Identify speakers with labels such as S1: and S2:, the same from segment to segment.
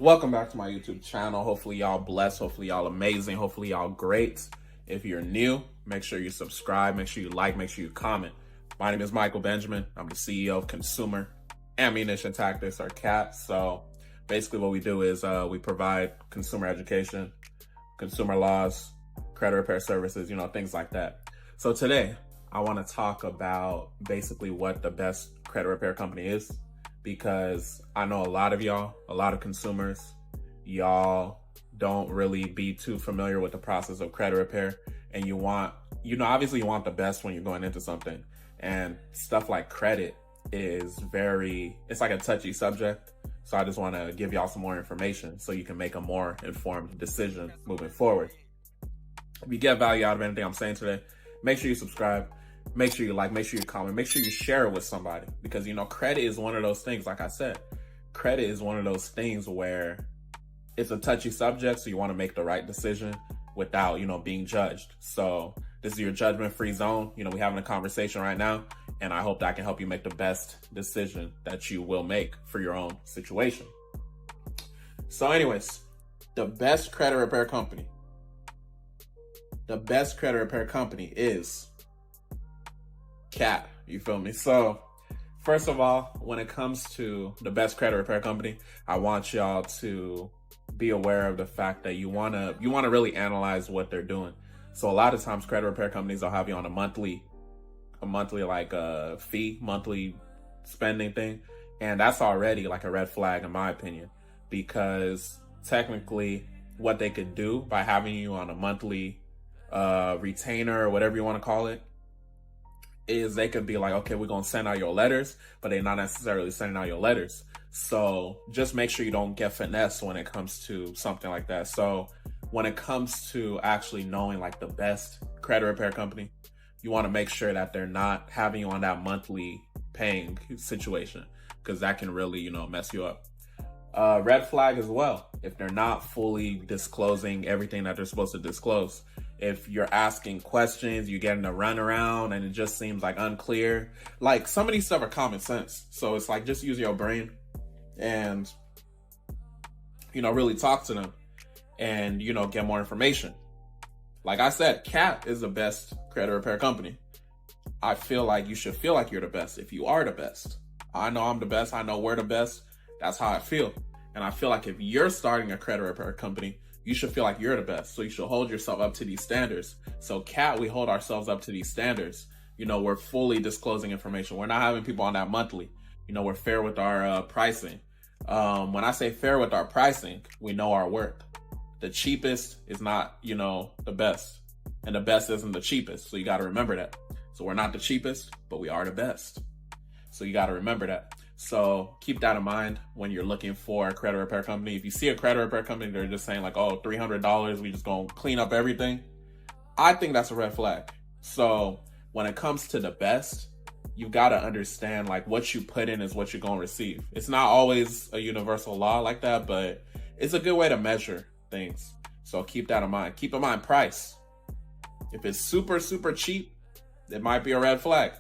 S1: Welcome back to my YouTube channel. Hopefully y'all blessed, hopefully y'all amazing, hopefully y'all great. If you're new, make sure you subscribe, make sure you like, make sure you comment. My name is Michael Benjamin. I'm the CEO of Consumer Ammunition Tactics, or CAT. So basically what we do is we provide consumer education, consumer laws, credit repair services, things like that. So today I want to talk about basically what the best credit repair company is, because I know a lot of y'all, a lot of consumers, y'all don't really be too familiar with the process of credit repair, and you want, obviously you want the best when you're going into something, and stuff like credit is it's like a touchy subject. So I just want to give y'all some more information so you can make a more informed decision moving forward. If you get value out of anything I'm saying today, make sure you subscribe. Make sure you like, make sure you comment, make sure you share it with somebody, because, credit is one of those things. Like I said, credit is one of those things where it's a touchy subject. So you want to make the right decision without, being judged. So this is your judgment-free zone. We're having a conversation right now, and I hope that I can help you make the best decision that you will make for your own situation. So anyways, the best credit repair company is CAT, you feel me? So first of all, when it comes to the best credit repair company, I want y'all to be aware of the fact that you want to really analyze what they're doing. So a lot of times credit repair companies will have you on a monthly like fee, monthly spending thing, and that's already like a red flag in my opinion, because technically what they could do by having you on a monthly retainer or whatever you want to call it is they could be like, okay, we're going to send out your letters, but they're not necessarily sending out your letters. So just make sure you don't get finessed when it comes to something like that. So when it comes to actually knowing like the best credit repair company, you want to make sure that they're not having you on that monthly paying situation, because that can really, mess you up. Red flag as well, if they're not fully disclosing everything that they're supposed to disclose. If you're asking questions, you're getting a runaround, and it just seems like unclear. Like, some of these stuff are common sense. So it's like, just use your brain and, really talk to them and, get more information. Like I said, CAT is the best credit repair company. I feel like you should feel like you're the best if you are the best. I know I'm the best. I know we're the best. That's how I feel. And I feel like if you're starting a credit repair company, you should feel like you're the best. So you should hold yourself up to these standards. So CAT, we hold ourselves up to these standards. We're fully disclosing information. We're not having people on that monthly. We're fair with our pricing. When I say fair with our pricing, we know our worth. The cheapest is not, the best. And the best isn't the cheapest. So you got to remember that. So we're not the cheapest, but we are the best. So you got to remember that. So keep that in mind when you're looking for a credit repair company. If you see a credit repair company, they're just saying like, oh, $300, we just gonna clean up everything. I think that's a red flag. So when it comes to the best, you got to understand like what you put in is what you're gonna receive. It's not always a universal law like that, but it's a good way to measure things. So keep that in mind. Keep in mind price. If it's super, super cheap, it might be a red flag.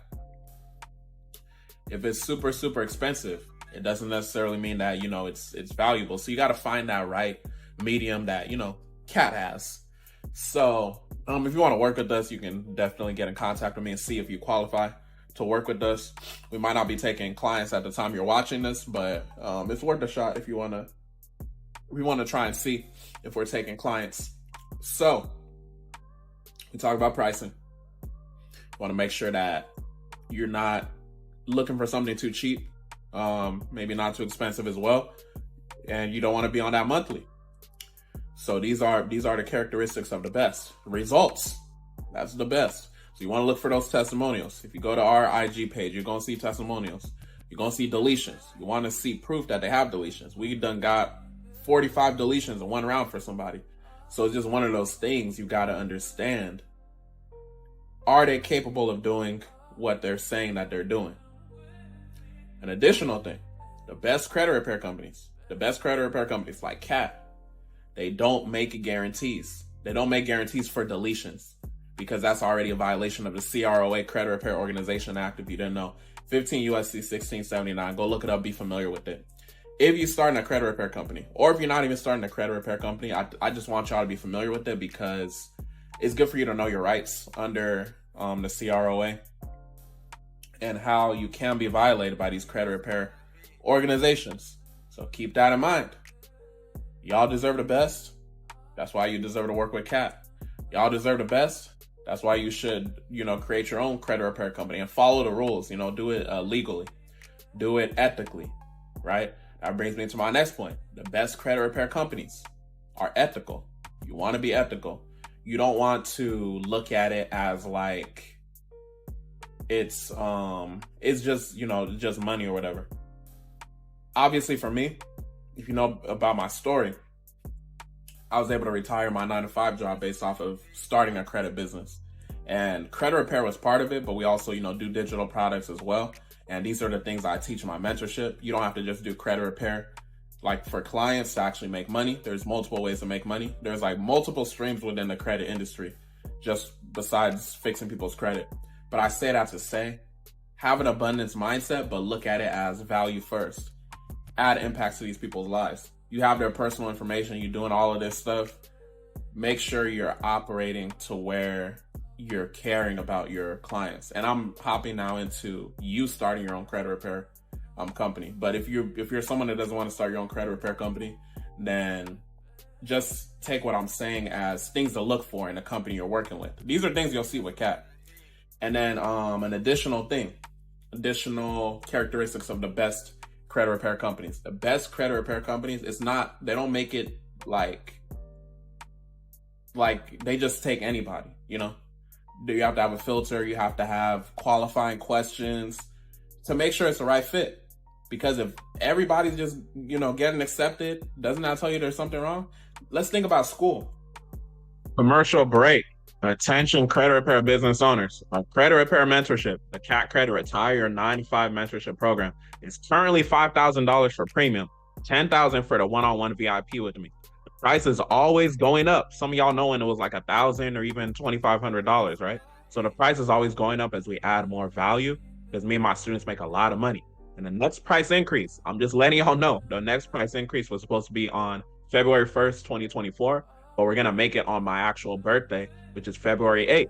S1: If it's super, super expensive, it doesn't necessarily mean that, it's valuable. So you got to find that right medium that, CAT has. So if you want to work with us, you can definitely get in contact with me and see if you qualify to work with us. We might not be taking clients at the time you're watching this, but it's worth a shot if we want to try and see if we're taking clients. So we talk about pricing. Want to make sure that you're not looking for something too cheap, maybe not too expensive as well, and you don't want to be on that monthly. So these are the characteristics of the best. Results, that's the best. So you want to look for those testimonials. If you go to our IG page, you're going to see testimonials. You're going to see deletions. You want to see proof that they have deletions. We done got 45 deletions in one round for somebody. So it's just one of those things you got to understand. Are they capable of doing what they're saying that they're doing? An additional thing, the best credit repair companies like CAT, they don't make guarantees. They don't make guarantees for deletions, because that's already a violation of the CROA, Credit Repair Organization Act. If you didn't know, 15 USC 1679. Go look it up, be familiar with it. if you're starting a credit repair company, or if you're not even starting a credit repair company, I just want y'all to be familiar with it, because it's good for you to know your rights under the CROA and how you can be violated by these credit repair organizations. So keep that in mind. Y'all deserve the best. That's why you deserve to work with Kat. Y'all deserve the best. That's why you should, create your own credit repair company and follow the rules. Do it legally, do it ethically, right? That brings me to my next point. The best credit repair companies are ethical. You want to be ethical. You don't want to look at it as like it's just, just money or whatever. Obviously for me, if you know about my story, I was able to retire my 9-to-5 job based off of starting a credit business. And credit repair was part of it, but we also, do digital products as well. And these are the things I teach in my mentorship. You don't have to just do credit repair. Like for clients to actually make money, there's multiple ways to make money. There's like multiple streams within the credit industry, just besides fixing people's credit. But I say that to say, have an abundance mindset, but look at it as value first. Add impacts to these people's lives. You have their personal information, you're doing all of this stuff. Make sure you're operating to where you're caring about your clients. And I'm hopping now into you starting your own credit repair company. But if you're someone that doesn't want to start your own credit repair company, then just take what I'm saying as things to look for in the company you're working with. These are things you'll see with Kat. And then an additional characteristics of the best credit repair companies. The best credit repair companies, they don't make it like they just take anybody, You have to have a filter, you have to have qualifying questions to make sure it's the right fit. Because if everybody's just, getting accepted, doesn't that tell you there's something wrong? Let's think about school. Commercial break. Attention credit repair business owners. A credit repair mentorship, the Cat Credit Retire 95 mentorship program, is currently $5,000 for premium, $10,000 for the one-on-one VIP with me. The price is always going up. Some of y'all know when it was like $1,000 or even $2,500, right? So the price is always going up as we add more value, because me and my students make a lot of money. And the next price increase, I'm just letting y'all know, the next price increase was supposed to be on February 1st, 2024, but we're going to make it on my actual birthday, which is February 8th.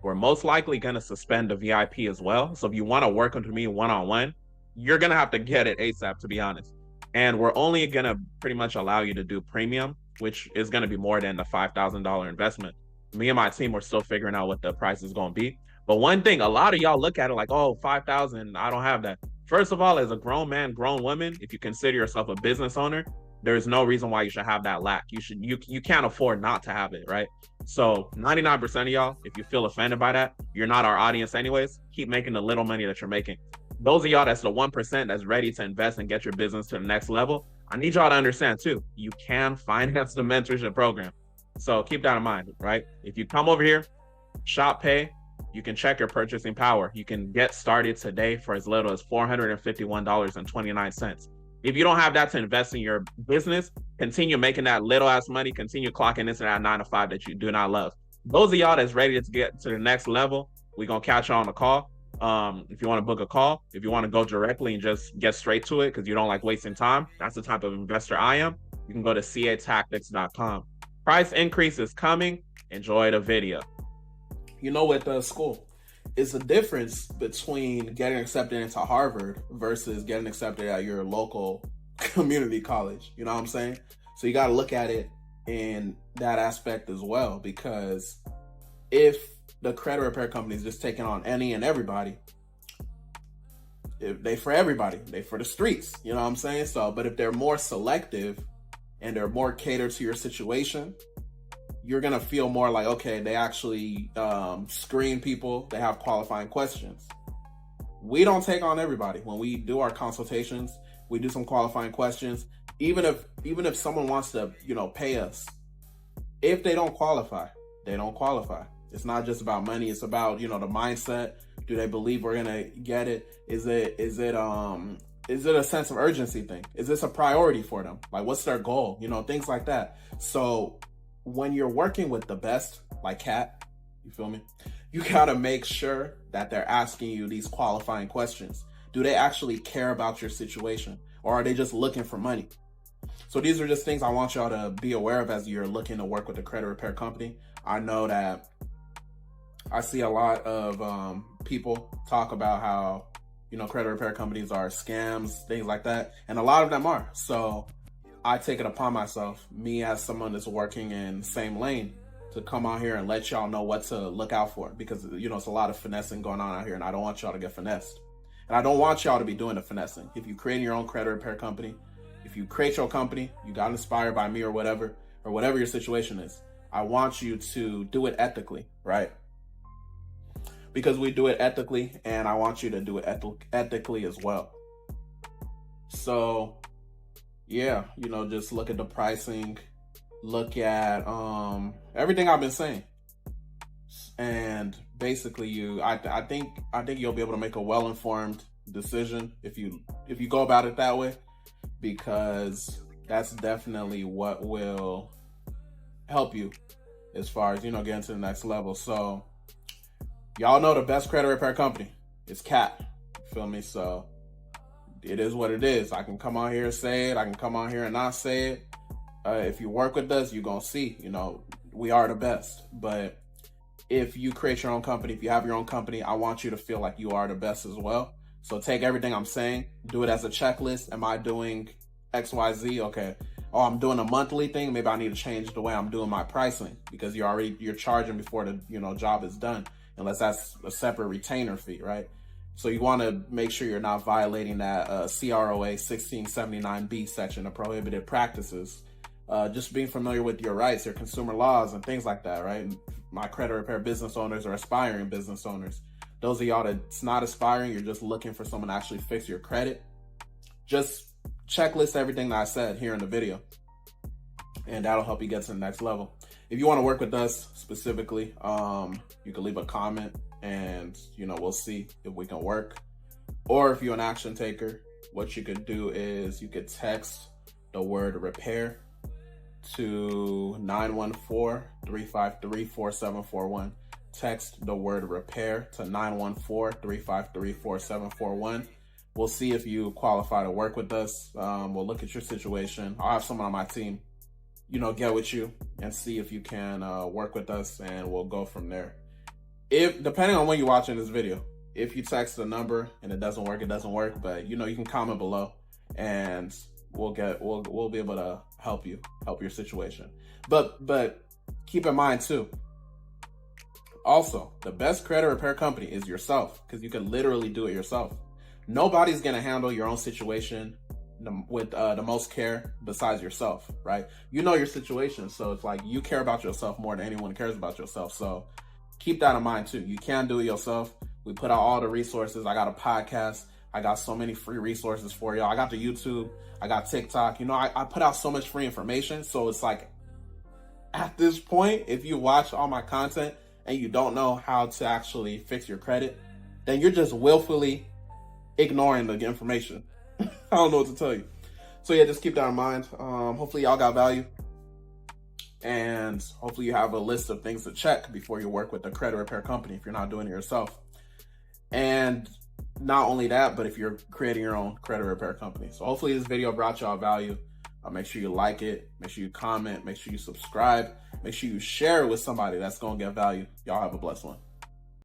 S1: We're most likely going to suspend the VIP as well. So if you want to work with me one-on-one, you're going to have to get it ASAP, to be honest. And we're only going to pretty much allow you to do premium, which is going to be more than the $5,000 investment. Me and my team, we're still figuring out what the price is going to be. But one thing, a lot of y'all look at it like, oh, $5,000, I don't have that. First of all, as a grown man, grown woman, if you consider yourself a business owner, there's no reason why you should have that lack. You can't afford not to have it, right? So 99% of y'all, if you feel offended by that, you're not our audience anyways. Keep making the little money that you're making. Those of y'all that's the 1% that's ready to invest and get your business to the next level, I need y'all to understand too, you can finance the mentorship program. So keep that in mind, right? If you come over here, shop pay, you can check your purchasing power. You can get started today for as little as $451.29. If you don't have that to invest in your business, continue making that little ass money, continue clocking into that 9-to-5 that you do not love. Those of y'all that's ready to get to the next level, we're going to catch y'all on the call. If you want to book a call, if you want to go directly and just get straight to it because you don't like wasting time, that's the type of investor I am. You can go to catactics.com. Price increase is coming. Enjoy the video. With the school, it's a difference between getting accepted into Harvard versus getting accepted at your local community college. You know what I'm saying? So you got to look at it in that aspect as well, because if the credit repair company is just taking on any and everybody, if they for everybody, they for the streets. You know what I'm saying? So, but if they're more selective and they're more catered to your situation, you're going to feel more like, okay, they actually screen people. They have qualifying questions. We don't take on everybody. When we do our consultations, we do some qualifying questions. Even if someone wants to, pay us, if they don't qualify, they don't qualify. It's not just about money. It's about, the mindset. Do they believe we're going to get it? Is it a sense of urgency thing? Is this a priority for them? Like, what's their goal? Things like that. So when you're working with the best, like Kat, you feel me? You gotta make sure that they're asking you these qualifying questions. Do they actually care about your situation? Or are they just looking for money? So these are just things I want y'all to be aware of as you're looking to work with a credit repair company. I know that I see a lot of people talk about how, credit repair companies are scams, things like that. And a lot of them are. So I take it upon myself, me as someone that's working in the same lane, to come out here and let y'all know what to look out for, because, it's a lot of finessing going on out here, and I don't want y'all to get finessed. And I don't want y'all to be doing the finessing. If you create your own credit repair company, if you create your company, you got inspired by me or whatever your situation is, I want you to do it ethically, right? Because we do it ethically, and I want you to do it ethically as well. So, yeah, just look at the pricing, look at everything I've been saying, and basically, I think you'll be able to make a well-informed decision if you go about it that way, because that's definitely what will help you as far as getting to the next level. So y'all know the best credit repair company is CAT. You feel me? So it is what it is. I can come on here and say it. I can come on here and not say it. If you work with us, you're going to see, we are the best. But if you create your own company, if you have your own company, I want you to feel like you are the best as well. So take everything I'm saying, do it as a checklist. Am I doing X, Y, Z? Okay. Oh, I'm doing a monthly thing. Maybe I need to change the way I'm doing my pricing, because you're charging before the, job is done, unless that's a separate retainer fee, right? So you want to make sure you're not violating that CROA 1679B section of prohibited practices. Just being familiar with your rights, your consumer laws, and things like that, right? My credit repair business owners or aspiring business owners, those of y'all that's not aspiring, you're just looking for someone to actually fix your credit, just checklist everything that I said here in the video, and that'll help you get to the next level. If you want to work with us specifically, you can leave a comment, and we'll see if we can work. Or if you're an action taker, what you could do is you could text the word repair to 914-353-4741. Text the word repair to 914-353-4741. We'll see if you qualify to work with us. We'll look at your situation. I'll have someone on my team, get with you and see if you can work with us, and we'll go from there. If, depending on when you're watching this video, if you text the number and it doesn't work, it doesn't work. But you can comment below, and we'll be able to help your situation. But keep in mind too, also, the best credit repair company is yourself, because you can literally do it yourself. Nobody's gonna handle your own situation with the most care besides yourself, right? Your situation, so it's like you care about yourself more than anyone cares about yourself. So keep that in mind too. You can do it yourself. We put out all the resources. I got a podcast. I got so many free resources for y'all. I got the YouTube. I got TikTok. I put out so much free information. So it's like, at this point, if you watch all my content and you don't know how to actually fix your credit, then you're just willfully ignoring the information. I don't know what to tell you. So yeah, just keep that in mind. Hopefully y'all got value, and hopefully you have a list of things to check before you work with the credit repair company if you're not doing it yourself. And not only that, but if you're creating your own credit repair company. So hopefully this video brought y'all value. Make sure you like it, make sure you comment, make sure you subscribe, make sure you share it with somebody that's gonna get value. Y'all have a blessed one.